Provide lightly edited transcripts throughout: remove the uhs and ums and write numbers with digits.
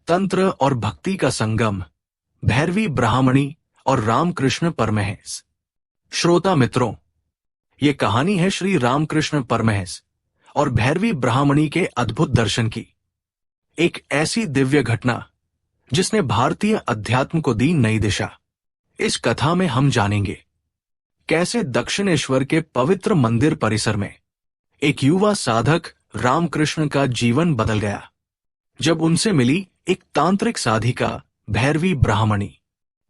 तंत्र और भक्ति का संगम, भैरवी ब्राह्मणी और रामकृष्ण परमहंस। श्रोता मित्रों, ये कहानी है श्री रामकृष्ण परमहंस और भैरवी ब्राह्मणी के अद्भुत दर्शन की। एक ऐसी दिव्य घटना जिसने भारतीय अध्यात्म को दी नई दिशा। इस कथा में हम जानेंगे कैसे दक्षिणेश्वर के पवित्र मंदिर परिसर में एक युवा साधक रामकृष्ण का जीवन बदल गया जब उनसे मिली एक तांत्रिक साधिका भैरवी ब्राह्मणी।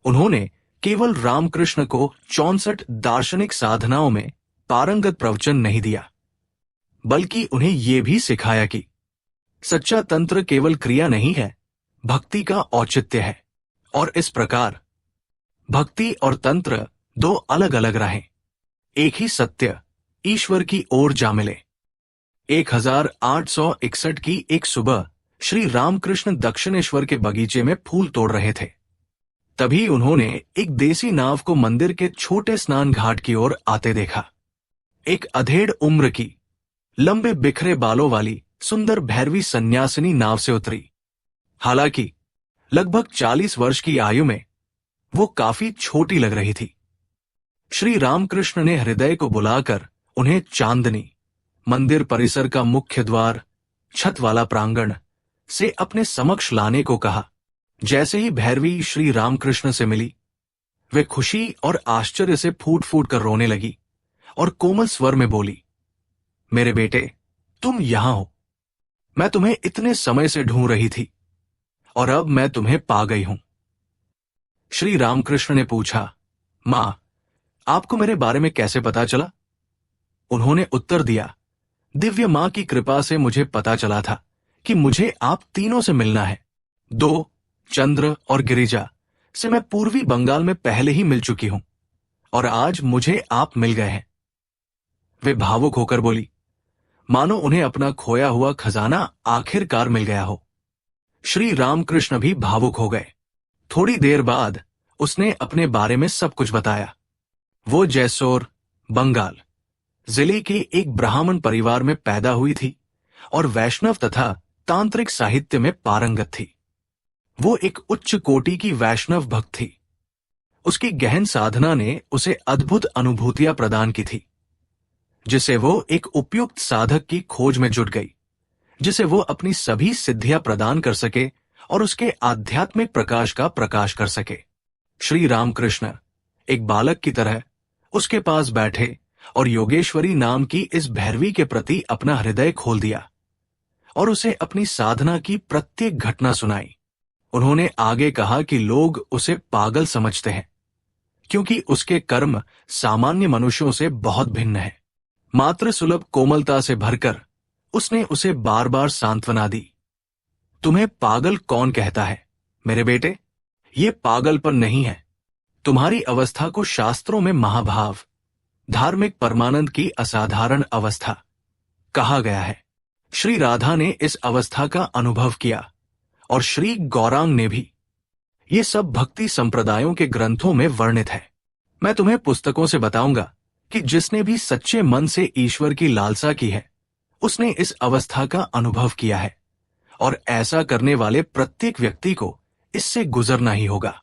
उन्होंने केवल रामकृष्ण को 64 दार्शनिक साधनाओं में पारंगत प्रवचन नहीं दिया, बल्कि उन्हें यह भी सिखाया कि सच्चा तंत्र केवल क्रिया नहीं है, भक्ति का औचित्य है। और इस प्रकार भक्ति और तंत्र दो अलग अलग राहें एक ही सत्य ईश्वर की ओर जा मिले। 1861 की एक सुबह श्री रामकृष्ण दक्षिणेश्वर के बगीचे में फूल तोड़ रहे थे। तभी उन्होंने एक देसी नाव को मंदिर के छोटे स्नान घाट की ओर आते देखा। एक अधेड़ उम्र की, लंबे बिखरे बालों वाली सुंदर भैरवी सन्यासिनी नाव से उतरी। हालांकि लगभग 40 वर्ष की आयु में वो काफी छोटी लग रही थी। श्री रामकृष्ण ने हृदय को बुलाकर उन्हें चांदनी, मंदिर परिसर का मुख्य द्वार, छत वाला प्रांगण से अपने समक्ष लाने को कहा। जैसे ही भैरवी श्री रामकृष्ण से मिली, वे खुशी और आश्चर्य से फूट फूट कर रोने लगी और कोमल स्वर में बोली, मेरे बेटे, तुम यहां हो। मैं तुम्हें इतने समय से ढूंढ रही थी और अब मैं तुम्हें पा गई हूं। श्री रामकृष्ण ने पूछा, मां, आपको मेरे बारे में कैसे पता चला? उन्होंने उत्तर दिया, दिव्य मां की कृपा से मुझे पता चला था कि मुझे आप तीनों से मिलना है। 2, चंद्र और गिरिजा से मैं पूर्वी बंगाल में पहले ही मिल चुकी हूं और आज मुझे आप मिल गए हैं। वे भावुक होकर बोली, मानो उन्हें अपना खोया हुआ खजाना आखिरकार मिल गया हो। श्री रामकृष्ण भी भावुक हो गए। थोड़ी देर बाद उसने अपने बारे में सब कुछ बताया। वो जैसोर, बंगाल जिले के एक ब्राह्मण परिवार में पैदा हुई थी और वैष्णव तथा तांत्रिक साहित्य में पारंगत थी। वो एक उच्च कोटि की वैष्णव भक्त थी। उसकी गहन साधना ने उसे अद्भुत अनुभूतियां प्रदान की थी, जिसे वो एक उपयुक्त साधक की खोज में जुट गई, जिसे वो अपनी सभी सिद्धियां प्रदान कर सके और उसके आध्यात्मिक प्रकाश का प्रकाश कर सके। श्री रामकृष्ण एक बालक की तरह उसके पास बैठे और योगेश्वरी नाम की इस भैरवी के प्रति अपना हृदय खोल दिया और उसे अपनी साधना की प्रत्येक घटना सुनाई। उन्होंने आगे कहा कि लोग उसे पागल समझते हैं क्योंकि उसके कर्म सामान्य मनुष्यों से बहुत भिन्न है। मात्र सुलभ कोमलता से भरकर उसने उसे बार बार सांत्वना दी। तुम्हें पागल कौन कहता है मेरे बेटे? ये पागलपन नहीं है। तुम्हारी अवस्था को शास्त्रों में महाभाव, धार्मिक परमानंद की असाधारण अवस्था कहा गया है। श्री राधा ने इस अवस्था का अनुभव किया और श्री गौरांग ने भी। ये सब भक्ति संप्रदायों के ग्रंथों में वर्णित है। मैं तुम्हें पुस्तकों से बताऊंगा कि जिसने भी सच्चे मन से ईश्वर की लालसा की है, उसने इस अवस्था का अनुभव किया है और ऐसा करने वाले प्रत्येक व्यक्ति को इससे गुजरना ही होगा।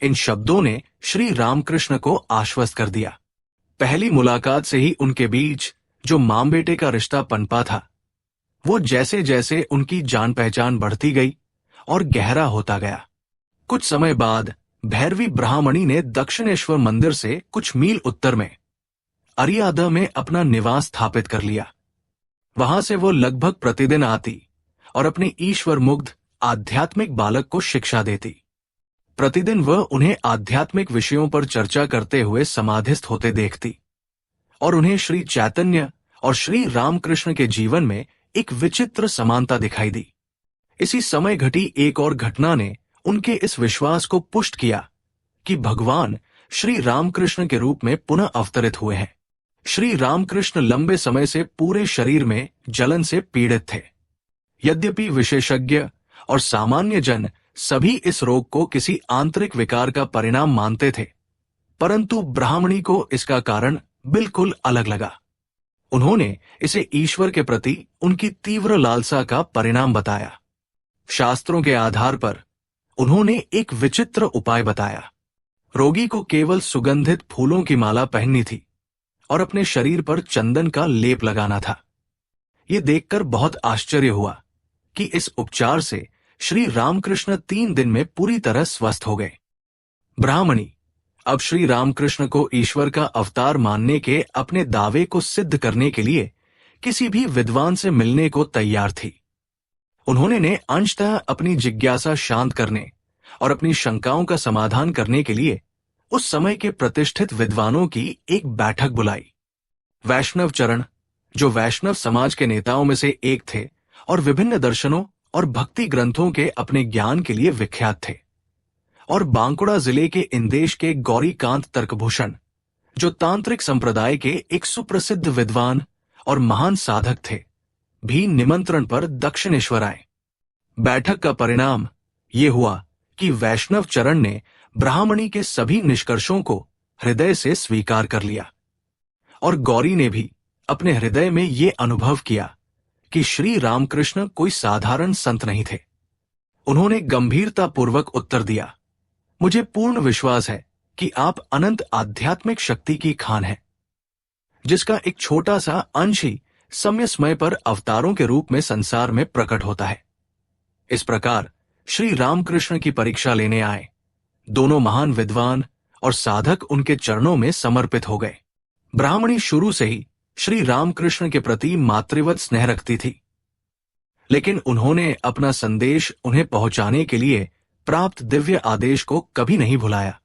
इन शब्दों ने श्री रामकृष्ण को आश्वस्त कर दिया। पहली मुलाकात से ही उनके बीच जो मां बेटे का रिश्ता पनपा था, वो जैसे जैसे उनकी जान पहचान बढ़ती गई और गहरा होता गया। कुछ समय बाद भैरवी ब्राह्मणी ने दक्षिणेश्वर मंदिर से कुछ मील उत्तर में अरियादा में अपना निवास स्थापित कर लिया। वहां से वो लगभग प्रतिदिन आती और अपने ईश्वर मुग्ध आध्यात्मिक बालक को शिक्षा देती। प्रतिदिन वह उन्हें आध्यात्मिक विषयों पर चर्चा करते हुए समाधिस्थ होते देखती और उन्हें श्री चैतन्य और श्री रामकृष्ण के जीवन में एक विचित्र समानता दिखाई दी। इसी समय घटी एक और घटना ने उनके इस विश्वास को पुष्ट किया कि भगवान श्री रामकृष्ण के रूप में पुनः अवतरित हुए हैं। श्री रामकृष्ण लंबे समय से पूरे शरीर में जलन से पीड़ित थे। यद्यपि विशेषज्ञ और सामान्य जन सभी इस रोग को किसी आंतरिक विकार का परिणाम मानते थे, परंतु ब्राह्मणी को इसका कारण बिल्कुल अलग लगा। उन्होंने इसे ईश्वर के प्रति उनकी तीव्र लालसा का परिणाम बताया। शास्त्रों के आधार पर उन्होंने एक विचित्र उपाय बताया। रोगी को केवल सुगंधित फूलों की माला पहननी थी और अपने शरीर पर चंदन का लेप लगाना था। यह देखकर बहुत आश्चर्य हुआ कि इस उपचार से श्री रामकृष्ण 3 दिन में पूरी तरह स्वस्थ हो गए। ब्राह्मणी अब श्री रामकृष्ण को ईश्वर का अवतार मानने के अपने दावे को सिद्ध करने के लिए किसी भी विद्वान से मिलने को तैयार थी। उन्होंने अंशतः अपनी जिज्ञासा शांत करने और अपनी शंकाओं का समाधान करने के लिए उस समय के प्रतिष्ठित विद्वानों की एक बैठक बुलाई। वैष्णव चरण, जो वैष्णव समाज के नेताओं में से एक थे और विभिन्न दर्शनों और भक्ति ग्रंथों के अपने ज्ञान के लिए विख्यात थे, और बांकुड़ा जिले के इंदेश के गौरीकांत तर्कभूषण, जो तांत्रिक संप्रदाय के एक सुप्रसिद्ध विद्वान और महान साधक थे, भी निमंत्रण पर दक्षिणेश्वर आए। बैठक का परिणाम ये हुआ कि वैष्णव चरण ने ब्राह्मणी के सभी निष्कर्षों को हृदय से स्वीकार कर लिया, और गौरी ने भी अपने हृदय में ये अनुभव किया कि श्री रामकृष्ण कोई साधारण संत नहीं थे। उन्होंने गंभीरतापूर्वक उत्तर दिया, मुझे पूर्ण विश्वास है कि आप अनंत आध्यात्मिक शक्ति की खान हैं, जिसका एक छोटा सा अंश ही समय समय पर अवतारों के रूप में संसार में प्रकट होता है। इस प्रकार श्री रामकृष्ण की परीक्षा लेने आए दोनों महान विद्वान और साधक उनके चरणों में समर्पित हो गए। ब्राह्मणी शुरू से ही श्री रामकृष्ण के प्रति मातृवत स्नेह रखती थी, लेकिन उन्होंने अपना संदेश उन्हें पहुंचाने के लिए प्राप्त दिव्य आदेश को कभी नहीं भुलाया,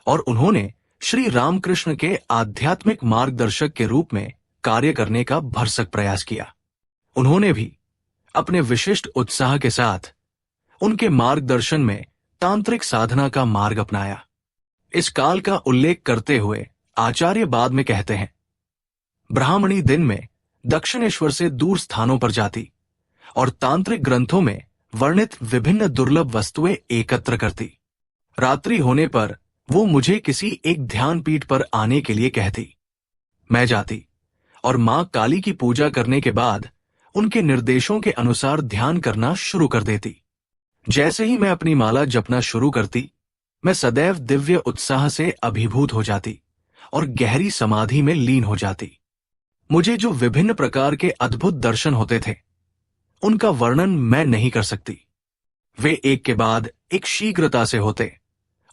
और उन्होंने श्री रामकृष्ण के आध्यात्मिक मार्गदर्शक के रूप में कार्य करने का भरसक प्रयास किया। उन्होंने भी अपने विशिष्ट उत्साह के साथ उनके मार्गदर्शन में तांत्रिक साधना का मार्ग अपनाया। इस काल का उल्लेख करते हुए आचार्य बाद में कहते हैं, ब्राह्मणी दिन में दक्षिणेश्वर से दूर स्थानों पर जाती और तांत्रिक ग्रंथों में वर्णित विभिन्न दुर्लभ वस्तुएं एकत्र करती। रात्रि होने पर वो मुझे किसी एक ध्यान पीठ पर आने के लिए कहती। मैं जाती और मां काली की पूजा करने के बाद उनके निर्देशों के अनुसार ध्यान करना शुरू कर देती। जैसे ही मैं अपनी माला जपना शुरू करती, मैं सदैव दिव्य उत्साह से अभिभूत हो जाती और गहरी समाधि में लीन हो जाती। मुझे जो विभिन्न प्रकार के अद्भुत दर्शन होते थे, उनका वर्णन मैं नहीं कर सकती। वे एक के बाद एक शीघ्रता से होते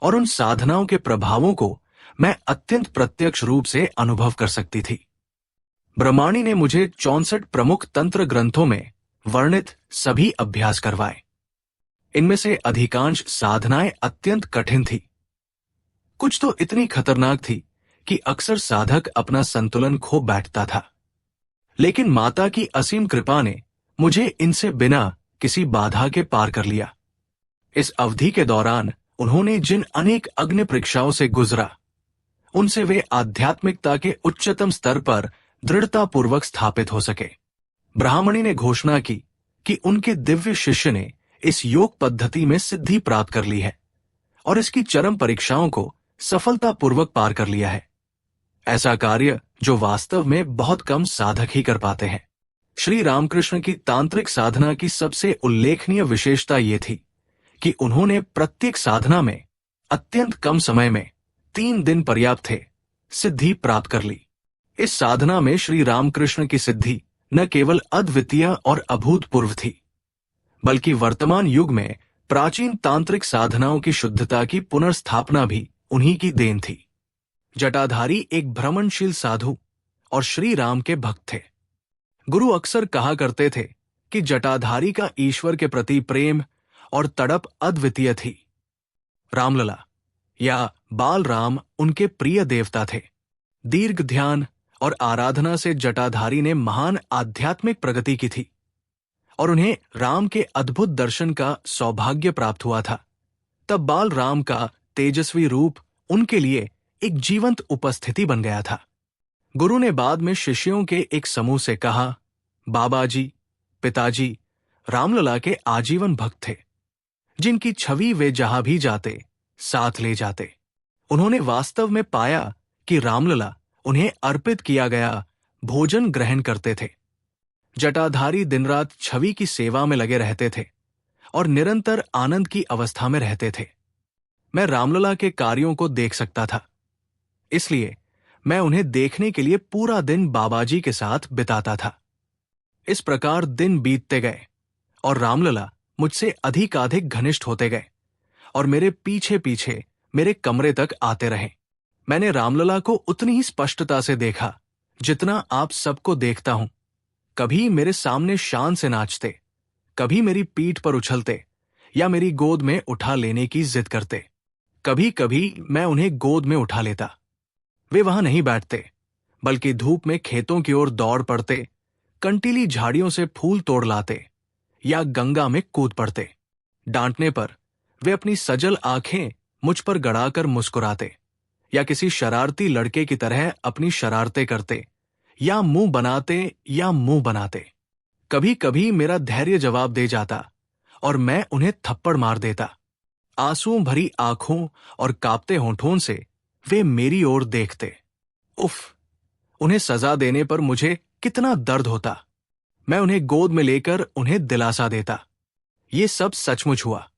और उन साधनाओं के प्रभावों को मैं अत्यंत प्रत्यक्ष रूप से अनुभव कर सकती थी। ब्रह्माणी ने मुझे 64 प्रमुख तंत्र ग्रंथों में वर्णित सभी अभ्यास करवाए। इनमें से अधिकांश साधनाएं अत्यंत कठिन थी। कुछ तो इतनी खतरनाक थी कि अक्सर साधक अपना संतुलन खो बैठता था, लेकिन माता की असीम कृपा ने मुझे इनसे बिना किसी बाधा के पार कर लिया। इस अवधि के दौरान उन्होंने जिन अनेक अग्नि परीक्षाओं से गुजरा, उनसे वे आध्यात्मिकता के उच्चतम स्तर पर दृढ़तापूर्वक स्थापित हो सके। ब्राह्मणी ने घोषणा की कि उनके दिव्य शिष्य ने इस योग पद्धति में सिद्धि प्राप्त कर ली है और इसकी चरम परीक्षाओं को सफलतापूर्वक पार कर लिया है। ऐसा कार्य जो वास्तव में बहुत कम साधक ही कर पाते हैं। श्री रामकृष्ण की तांत्रिक साधना की सबसे उल्लेखनीय विशेषता ये थी कि उन्होंने प्रत्येक साधना में अत्यंत कम समय में 3 दिन पर्याप्त थे सिद्धि प्राप्त कर ली। इस साधना में श्री रामकृष्ण की सिद्धि न केवल अद्वितीय और अभूतपूर्व थी, बल्कि वर्तमान युग में प्राचीन तांत्रिक साधनाओं की शुद्धता की पुनर्स्थापना भी उन्हीं की देन थी। जटाधारी एक भ्रमणशील साधु और श्री राम के भक्त थे। गुरु अक्सर कहा करते थे कि जटाधारी का ईश्वर के प्रति प्रेम और तड़प अद्वितीय थी। रामलला या बाल राम उनके प्रिय देवता थे। दीर्घ ध्यान और आराधना से जटाधारी ने महान आध्यात्मिक प्रगति की थी और उन्हें राम के अद्भुत दर्शन का सौभाग्य प्राप्त हुआ था। तब बाल राम का तेजस्वी रूप उनके लिए एक जीवंत उपस्थिति बन गया था। गुरु ने बाद में शिष्यों के एक समूह से कहा, बाबा जी, पिताजी रामलला के आजीवन भक्त थे, जिनकी छवि वे जहां भी जाते साथ ले जाते। उन्होंने वास्तव में पाया कि रामलला उन्हें अर्पित किया गया भोजन ग्रहण करते थे। जटाधारी दिन रात छवि की सेवा में लगे रहते थे और निरंतर आनंद की अवस्था में रहते थे। मैं रामलला के कार्यों को देख सकता था, इसलिए मैं उन्हें देखने के लिए पूरा दिन बाबाजी के साथ बिताता था। इस प्रकार दिन बीतते गए और रामलला मुझसे अधिक घनिष्ठ होते गए और मेरे पीछे पीछे मेरे कमरे तक आते रहे। मैंने रामलला को उतनी ही स्पष्टता से देखा जितना आप सबको देखता हूं। कभी मेरे सामने शान से नाचते, कभी मेरी पीठ पर उछलते या मेरी गोद में उठा लेने की जिद करते। कभी कभी मैं उन्हें गोद में उठा लेता। वे वहां नहीं बैठते, बल्कि धूप में खेतों की ओर दौड़ पड़ते, कंटीली झाड़ियों से फूल तोड़ लाते या गंगा में कूद पड़ते। डांटने पर वे अपनी सजल आंखें मुझ पर गड़ाकर मुस्कुराते या किसी शरारती लड़के की तरह अपनी शरारतें करते या मुंह बनाते। कभी कभी मेरा धैर्य जवाब दे जाता और मैं उन्हें थप्पड़ मार देता। आंसुओं भरी आंखों और कांपते होठों से वे मेरी ओर देखते। उफ, उन्हें सजा देने पर मुझे कितना दर्द होता। मैं उन्हें गोद में लेकर उन्हें दिलासा देता। ये सब सचमुच हुआ।